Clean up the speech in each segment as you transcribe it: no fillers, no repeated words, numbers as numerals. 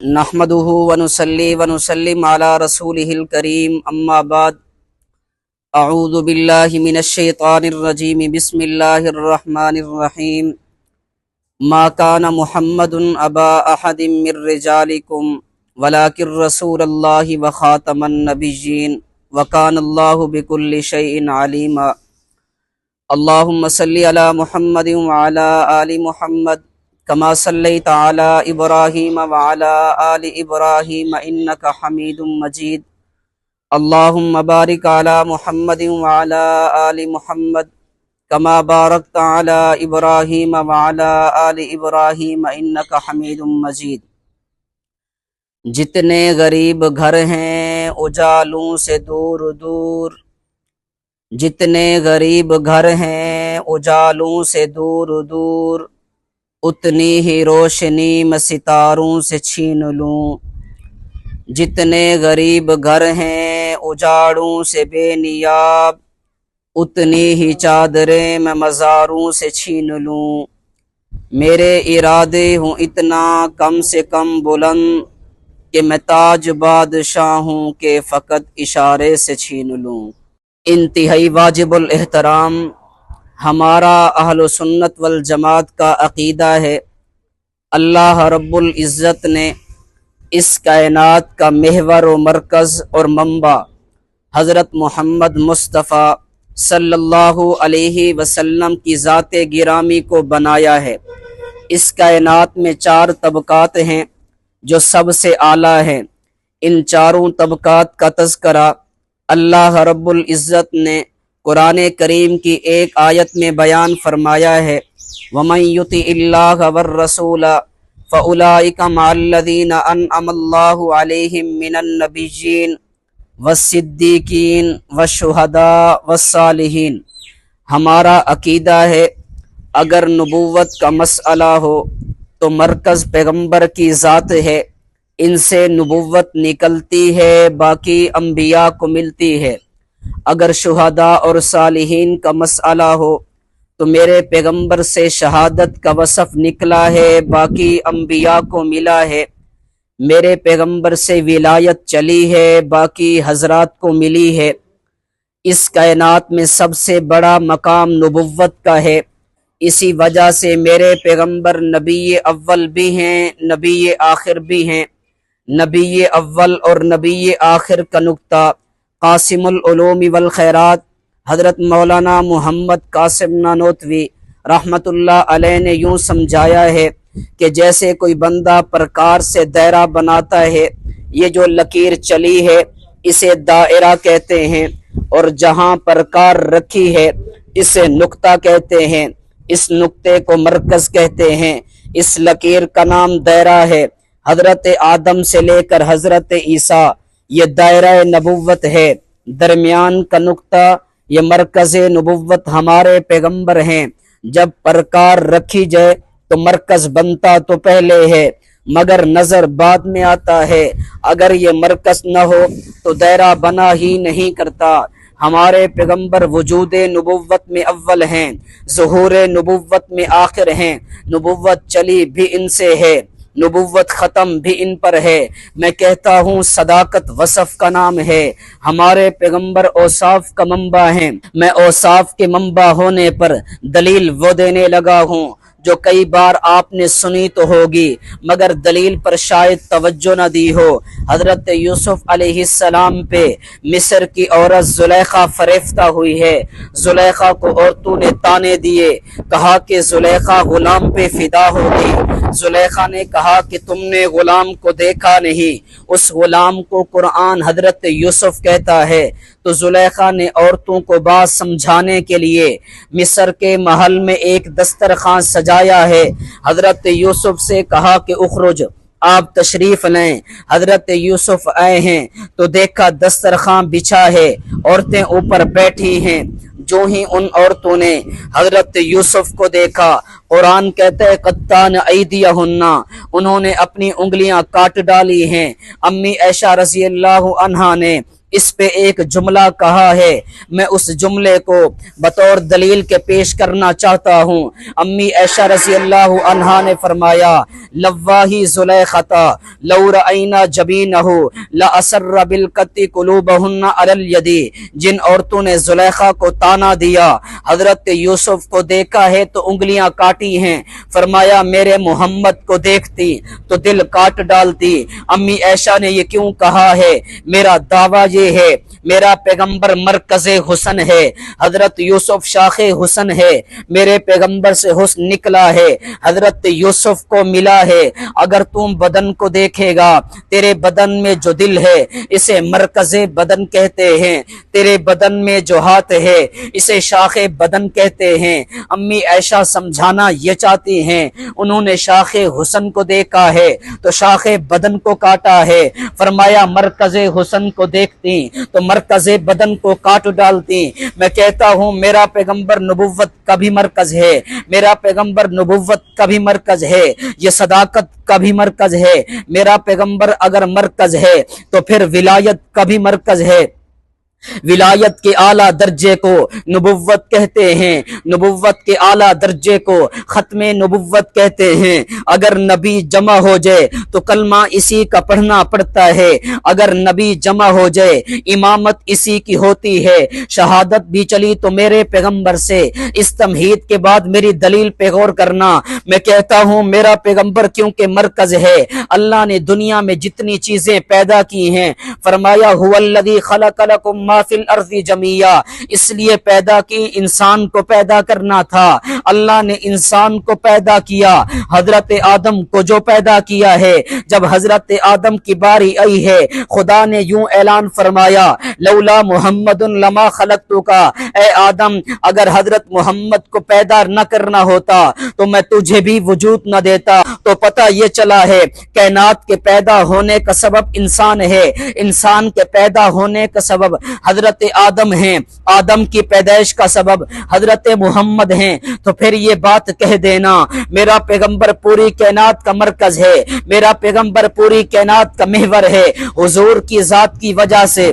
نحمده ونصلي ونسلم على رسوله الكريم اما بعد اعوذ بالله من الشيطان الرجيم بسم الله الرحمن الرحيم ما كان محمد ابا احد من رجالكم ولكن رسول الله وخاتم النبيين وكان الله بكل شيء عليما اللهم صل على محمد وعلى آل محمد كما صليت على إبراهيم وعلى آل إبراهيم إنك حميد مجيد اللهم بارك على محمد وعلى آل محمد كما باركت على إبراهيم وعلى آل إبراهيم إنك حميد مجيد۔ جتنے غریب گھر ہیں اجالوں سے دور دور، جتنے غریب گھر ہیں اجالوں سے دور دور، اتنی ہی روشنی میں ستاروں سے چھین لوں۔ جتنے غریب گھر ہیں اجاڑوں سے بے نیاب، اتنی ہی چادریں میں مزاروں سے چھین لوں۔ میرے ارادے ہوں اتنا کم سے کم بلند کہ میں تاج بادشاہوں کے فقط اشارے سے چھین لوں۔ انتہائی واجب الاحترام ہمارا اہل سنت والجماعت کا عقیدہ ہے، اللہ رب العزت نے اس کائنات کا محور و مرکز اور منبع حضرت محمد مصطفیٰ صلی اللہ علیہ وسلم کی ذات گرامی کو بنایا ہے۔ اس کائنات میں 4 طبقات ہیں جو سب سے اعلیٰ ہیں۔ ان چاروں طبقات کا تذکرہ اللہ رب العزت نے قرآن کریم کی ایک آیت میں بیان فرمایا ہے، وَمَن يُطِعِ اللَّهَ وَالرَّسُولَ فَأُولَٰئِكَ مَعَ الَّذِينَ أَنْعَمَ اللَّهُ عَلَيْهِم مِّنَ النَّبِيِّينَ وَالصِّدِّيقِينَ وَالشُّهَدَاءِ وَالصَّالِحِينَ۔ ہمارا عقیدہ ہے اگر نبوت کا مسئلہ ہو تو مرکز پیغمبر کی ذات ہے، ان سے نبوت نکلتی ہے، باقی انبیاء کو ملتی ہے۔ اگر شہداء اور صالحین کا مسئلہ ہو تو میرے پیغمبر سے شہادت کا وصف نکلا ہے، باقی انبیاء کو ملا ہے۔ میرے پیغمبر سے ولایت چلی ہے، باقی حضرات کو ملی ہے۔ اس کائنات میں سب سے بڑا مقام نبوت کا ہے، اسی وجہ سے میرے پیغمبر نبی اول بھی ہیں، نبی آخر بھی ہیں۔ نبی اول اور نبی آخر کا نقطہ قاسم العلوم والخیرات حضرت مولانا محمد قاسم نانوتوی رحمت اللہ علیہ نے یوں سمجھایا ہے کہ جیسے کوئی بندہ پرکار سے دائرہ بناتا ہے، یہ جو لکیر چلی ہے اسے دائرہ کہتے ہیں، اور جہاں پرکار رکھی ہے اسے نقطہ کہتے ہیں، اس نقطے کو مرکز کہتے ہیں۔ اس لکیر کا نام دائرہ ہے۔ حضرت آدم سے لے کر حضرت عیسیٰ یہ دائرہ نبوت ہے، درمیان کا نقطہ یہ مرکز نبوت ہمارے پیغمبر ہیں۔ جب پرکار رکھی جائے تو مرکز بنتا تو پہلے ہے مگر نظر بعد میں آتا ہے، اگر یہ مرکز نہ ہو تو دائرہ بنا ہی نہیں کرتا۔ ہمارے پیغمبر وجود نبوت میں اول ہیں، ظہور نبوت میں آخر ہیں، نبوت چلی بھی ان سے ہے، نبوت ختم بھی ان پر ہے۔ میں کہتا ہوں صداقت وصف کا نام ہے، ہمارے پیغمبر اوصاف کا منبع ہیں۔ میں اوصاف کے منبع ہونے پر دلیل وہ دینے لگا ہوں جو کئی بار آپ نے سنی تو ہوگی مگر دلیل پر شاید توجہ نہ دی ہو۔ حضرت یوسف علیہ السلام پہ مصر کی عورت زلیخا فریفتہ ہوئی ہے، زلیخا کو عورتوں نے تانے دیے، کہا کہ زلیخا غلام پہ فدا ہوگی۔ زلیخا نے کہا کہ تم نے غلام کو دیکھا نہیں، اس غلام کو قرآن حضرت یوسف کہتا ہے۔ تو زلیخا نے عورتوں کو بات سمجھانے کے لیے مصر کے محل میں ایک دسترخوان سجایا ہے، حضرت یوسف سے کہا کہ اخرج، آپ تشریف لیں۔ حضرت یوسف آئے ہیں تو دیکھا دسترخوان بچھا ہے، عورتیں اوپر بیٹھی ہیں۔ جو ہی ان عورتوں نے حضرت یوسف کو دیکھا، قرآن کہتا ہے قطان ایدیہن، انہوں نے اپنی انگلیاں کاٹ ڈالی ہیں۔ امی عائشہ رضی اللہ عنہا نے اس پہ ایک جملہ کہا ہے، میں اس جملے کو بطور دلیل کے پیش کرنا چاہتا ہوں۔ امی عائشہ رضی اللہ عنہا نے فرمایا، لواہی زلیختا لو رأینا جبینہ لأسر بالقط قلوبہن علی الیدی، جن عورتوں نے زلیخا کو تانا دیا، حضرت یوسف کو دیکھا ہے تو انگلیاں کاٹی ہیں، فرمایا میرے محمد کو دیکھتی تو دل کاٹ ڈالتی۔ امی عائشہ نے یہ کیوں کہا ہے؟ میرا دعویٰ یہ ہے، میرا پیغمبر مرکز حسن ہے، حضرت یوسف شاخ حسن ہے، میرے پیغمبر سے حسن نکلا ہے، حضرت یوسف کو ملا ہے۔ اگر تم بدن کو دیکھے گا، تیرے بدن میں جو دل ہے اسے مرکز بدن کہتے ہیں، تیرے بدن میں جو ہاتھ ہے اسے شاخ بدن کہتے ہیں۔ امی عائشہ سمجھانا یہ چاہتی ہیں، انہوں نے شاخ حسن کو دیکھا ہے تو شاخ بدن کو کاٹا ہے، فرمایا مرکز حسن کو دیکھتی تو مرکز بدن کو کاٹ ڈالتی۔ میں کہتا ہوں میرا پیغمبر نبوت کا بھی مرکز ہے، میرا پیغمبر نبوت کا بھی مرکز ہے، یہ صداقت کا بھی مرکز ہے۔ میرا پیغمبر اگر مرکز ہے تو پھر ولایت کا بھی مرکز ہے۔ ولایت کے اعلیٰ درجے کو نبوت کہتے ہیں، نبوت کے اعلیٰ درجے کو ختم نبوت کہتے ہیں۔ اگر نبی جمع ہو جائے تو کلمہ اسی کا پڑھنا پڑتا ہے، اگر نبی جمع ہو جائے امامت اسی کی ہوتی ہے، شہادت بھی چلی تو میرے پیغمبر سے۔ اس تمہید کے بعد میری دلیل پہ غور کرنا۔ میں کہتا ہوں میرا پیغمبر کیونکہ مرکز ہے، اللہ نے دنیا میں جتنی چیزیں پیدا کی ہیں فرمایا هو الذی خلق لکم ما فی الارض جمیعا، اس لیے پیدا کی انسان کو پیدا کرنا تھا۔ اللہ نے انسان کو پیدا کیا، حضرت آدم کو جو پیدا کیا ہے، جب حضرت آدم کی باری آئی ہے خدا نے یوں اعلان فرمایا لولا محمد لما خلقتک، اے آدم اگر حضرت محمد کو پیدا نہ کرنا ہوتا تو میں تجھے بھی وجود نہ دیتا۔ تو پتہ یہ چلا ہے کائنات کے پیدا ہونے کا سبب انسان ہے، انسان کے پیدا ہونے کا سبب حضرت آدم ہیں، آدم کی پیدائش کا سبب حضرت محمد ہیں۔ تو پھر یہ بات کہہ دینا میرا پیغمبر پوری کائنات کا مرکز ہے، میرا پیغمبر پوری کائنات کا محور ہے، حضور کی ذات کی وجہ سے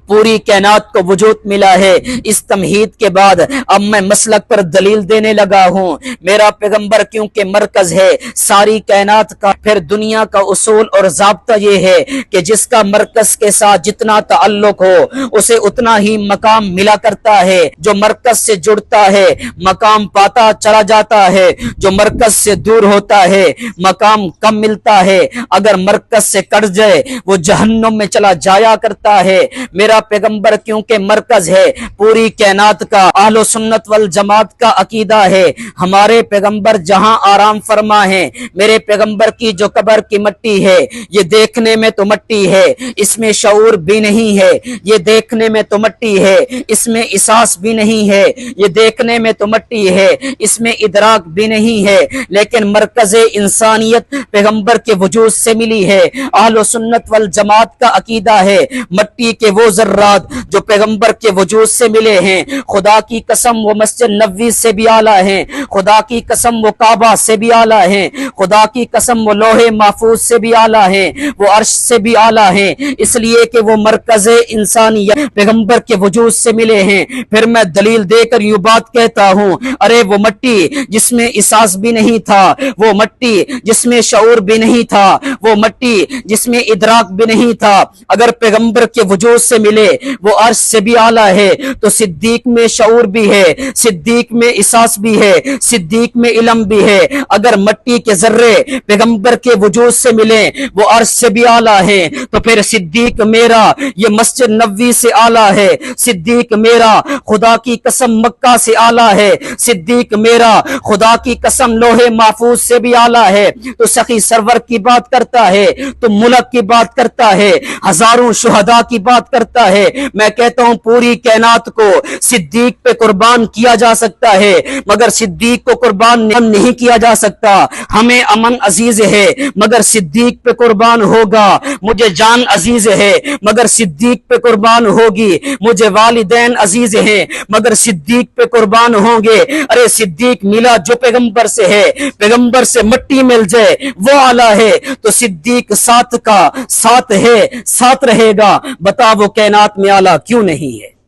پوری کائنات کو وجود ملا ہے۔ اس تمہید کے بعد اب میں مسلک پر دلیل دینے لگا ہوں۔ میرا پیغمبر کیونکہ مرکز ہے ساری کائنات کا، پھر دنیا کا اصول اور ضابطہ یہ ہے کہ جس کا مرکز کے ساتھ جتنا تعلق ہو اسے اتنا ہی مقام ملا کرتا ہے، جو مرکز سے جڑتا ہے مقام پاتا چلا جاتا ہے، جو مرکز سے دور ہوتا ہے مقام کم ملتا ہے، اگر مرکز سے کٹ جائے وہ جہنم میں چلا جایا کرتا ہے۔ میرا پیغمبر کیونکہ مرکز ہے پوری کائنات کا، اہل سنت والجماعت کا عقیدہ ہے ہمارے پیغمبر جہاں آرام فرما ہے، میرے پیغمبر کی جو قبر کی مٹی ہے یہ دیکھنے میں تو مٹی ہے، اس میں شعور بھی نہیں ہے، یہ دیکھنے میں تو مٹی ہے، اس میں احساس بھی نہیں ہے، یہ دیکھنے میں تو مٹی ہے، اس میں ادراک بھی نہیں ہے، لیکن مرکز انسانیت پیغمبر کے وجود سے ملی ہے۔ اہل سنت والجماعت کا عقیدہ ہے مٹی کے وہ ذرات جو پیغمبر کے وجود سے ملے ہیں، خدا کی قسم وہ مسجد نبوی سے بھی اعلیٰ ہیں، خدا کی قسم وہ کعبہ سے بھی اعلیٰ ہیں، خدا کی قسم وہ لوح محفوظ سے بھی اعلیٰ ہیں، وہ عرش سے بھی اعلیٰ ہیں، اس لیے کہ وہ مرکز انسانیت پیغمبر کے وجود سے ملے ہیں۔ پھر میں دلیل دے کر یوں بات کہتا ہوں، ارے وہ مٹی جس میں احساس بھی نہیں تھا، وہ مٹی جس میں شعور بھی نہیں تھا، وہ مٹی جس میں ادراک بھی نہیں تھا، اگر پیغمبر کے وجود سے ملے وہ عرش سے بھی اعلیٰ ہے، تو صدیق میں شعور بھی ہے، صدیق میں احساس بھی ہے، صدیق میں علم بھی ہے۔ اگر مٹی کے ذرے پیغمبر کے وجود سے ملیں وہ عرش سے بھی اعلیٰ ہے، تو پھر صدیق میرا یہ مسجد نبوی سے اعلیٰ ہے، صدیق میرا خدا کی قسم مکہ سے اعلیٰ ہے، صدیق میرا خدا کی قسم لوح محفوظ سے بھی اعلیٰ ہے۔ تو سخی سرور کی بات کرتا ہے تو ملک کی بات کرتا ہے، ہزاروں شہداء کی بات کرتا ہے، میں کہتا ہوں پوری کائنات کو صدیق پہ قربان کیا جا سکتا ہے، مگر صدیق کو قربان نہیں کیا جا سکتا۔ ہمیں امن عزیز ہے مگر صدیق پہ قربان ہوگا، مجھے جان عزیز ہے مگر صدیق پہ قربان ہوگی، مجھے والدین عزیز ہیں مگر صدیق پہ قربان ہوں گے۔ ارے صدیق ملا جو پیغمبر سے ہے، پیغمبر سے مٹی مل جائے وہ اعلیٰ ہے، تو صدیق ساتھ کا ساتھ ہے، ساتھ رہے گا۔ بتا وہ کائنات میں اعلیٰ کیوں نہیں ہے؟